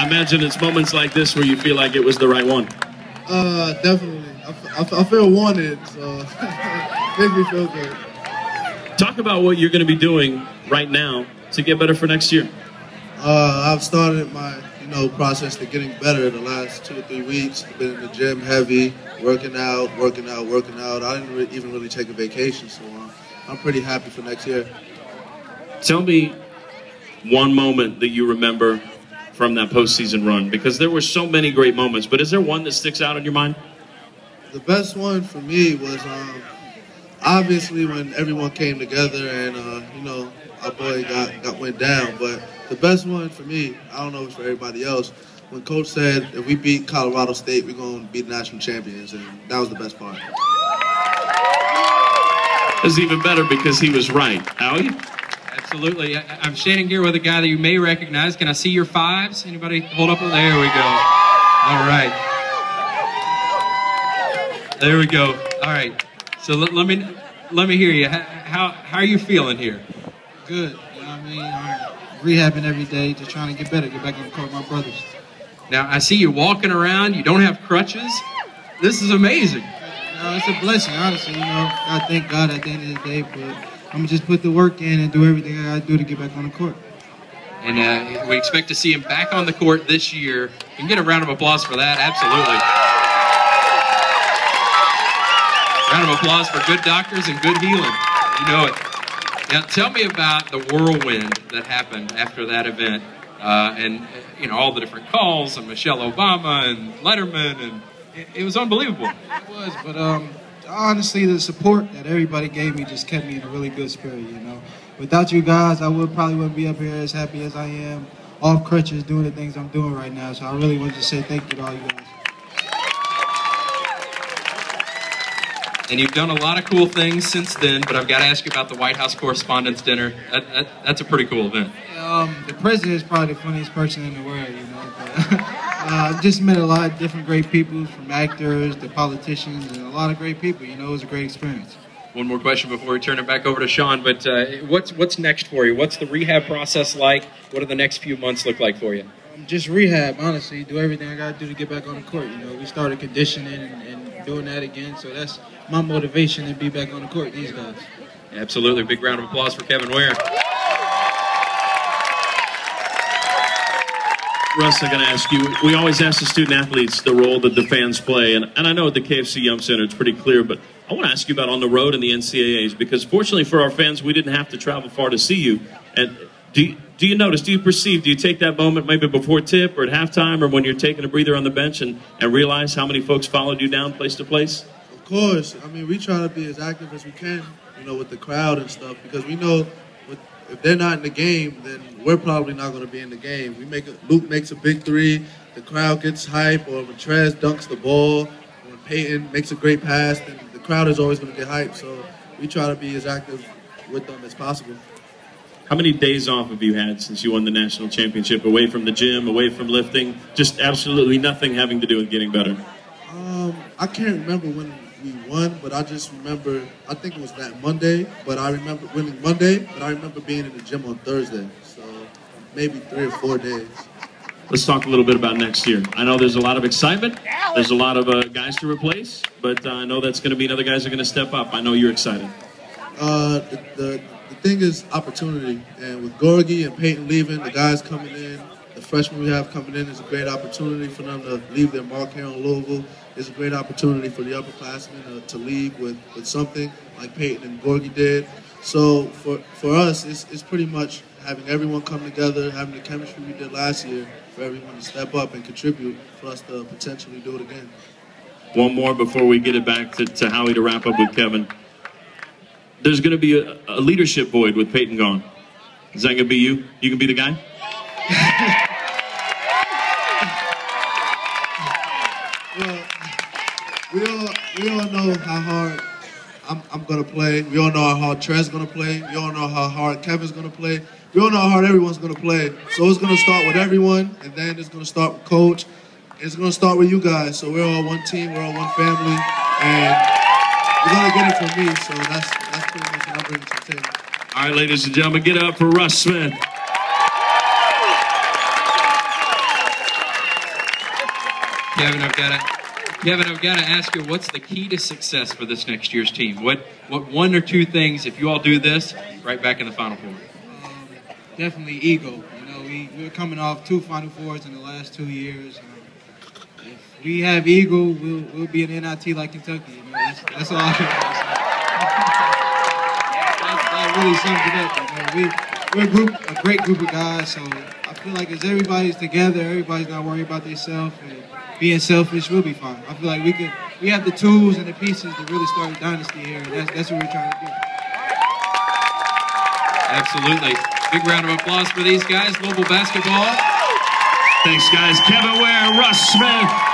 I imagine it's moments like this where you feel like it was the right one. Definitely. I feel wanted, so makes me feel good. Talk about what you're going to be doing right now to get better for next year. I've started my process to getting better the last 2 or 3 weeks. I've been in the gym heavy, working out. I didn't even really take a vacation, so I'm pretty happy for next year. Tell me one moment that you remember from that postseason run, because there were so many great moments, but is there one that sticks out in your mind? The best one for me was obviously when everyone came together and our boy went down. But the best one for me, I don't know if it's for everybody else, when Coach said if we beat Colorado State, we're going to be the national champions, and that was the best part. It was even better because he was right. Howie? Absolutely. I'm standing here with a guy that you may recognize. Can I see your fives? Anybody hold up? There we go. All right. There we go. All right. So let me hear you. How are you feeling here? Good. You know what I mean? I'm rehabbing every day, just trying to get better, get back on the court with my brothers. Now, I see you walking around. You don't have crutches. This is amazing. It's a blessing, honestly. I thank God at the end of the day, but I'm going to just put the work in and do everything I got to do to get back on the court. And we expect to see him back on the court this year. You can get a round of applause for that. Absolutely. Round of applause for good doctors and good healing. You know it. Now, tell me about the whirlwind that happened after that event, and all the different calls and Michelle Obama and Letterman, and it was unbelievable. It was, but honestly, the support that everybody gave me just kept me in a really good spirit. Without you guys, I probably wouldn't be up here as happy as I am, off crutches, doing the things I'm doing right now. So I really want to say thank you to all you guys. And you've done a lot of cool things since then, but I've got to ask you about the White House Correspondents' Dinner. That's a pretty cool event. The president is probably the funniest person in the world, But I've just met a lot of different great people, from actors to politicians, and a lot of great people. It was a great experience. One more question before we turn it back over to Sean, but what's next for you? What's the rehab process like? What do the next few months look like for you? Just rehab, honestly. Do everything I got to do to get back on the court. We started conditioning and doing that again, so that's my motivation to be back on the court, these guys. Absolutely. Big round of applause for Kevin Ware. Russ, I got to ask you, we always ask the student athletes the role that the fans play, and I know at the KFC Yum Center it's pretty clear, but I want to ask you about on the road in the NCAAs, because fortunately for our fans, we didn't have to travel far to see you. And do you notice, do you perceive, do you take that moment maybe before tip or at halftime or when you're taking a breather on the bench and realize how many folks followed you down place to place? Of course. We try to be as active as we can, with the crowd and stuff, because we know if they're not in the game, then we're probably not going to be in the game. Luke makes a big three, the crowd gets hype, or when Trez dunks the ball, or when Peyton makes a great pass, then the crowd is always going to get hyped. So we try to be as active with them as possible. How many days off have you had since you won the national championship? Away from the gym, away from lifting, just absolutely nothing having to do with getting better? I can't remember when we won, but I just remember, I think it was that Monday, but I remember winning Monday, but I remember being in the gym on Thursday, so maybe 3 or 4 days. Let's talk a little bit about next year. I know there's a lot of excitement, there's a lot of guys to replace, but I know that's going to mean other guys are going to step up. I know you're excited. The thing is opportunity, and with Gorgie and Peyton leaving, the guys coming in, the freshmen we have coming in is a great opportunity for them to leave their mark here in Louisville. It's a great opportunity for the upperclassmen to leave with something like Peyton and Gorgie did. So for us, it's pretty much having everyone come together, having the chemistry we did last year, for everyone to step up and contribute for us to potentially do it again. One more before we get it back to Howie to wrap up with Kevin. There's going to be a leadership void with Peyton gone. Is that going to be you? You can be the guy? Well, we all know how hard I'm going to play. We all know how hard Trez's going to play. We all know how hard Kevin's going to play. We all know how hard everyone's going to play. So it's going to start with everyone, and then it's going to start with Coach. It's going to start with you guys. So we're all one team. We're all one family. And you're going to get it from me. So that's pretty much what I'm bringing to the table. All right, ladies and gentlemen, get up for Russ Smith. Kevin, I've got to ask you, what's the key to success for this next year's team? What one or two things, if you all do this, right back in the Final Four? Definitely ego. We're coming off 2 Final Fours in the last 2 years. If we have ego, we'll be an NIT like Kentucky. That's all I can say. That really sums it up. We're a great group of guys, so I feel like as everybody's together, everybody's not worried about themselves and being selfish, we'll be fine. I feel like we have the tools and the pieces to really start a dynasty here, and that's what we're trying to do. Absolutely. Big round of applause for these guys. Louisville basketball. Thanks, guys. Kevin Ware, Russ Smith.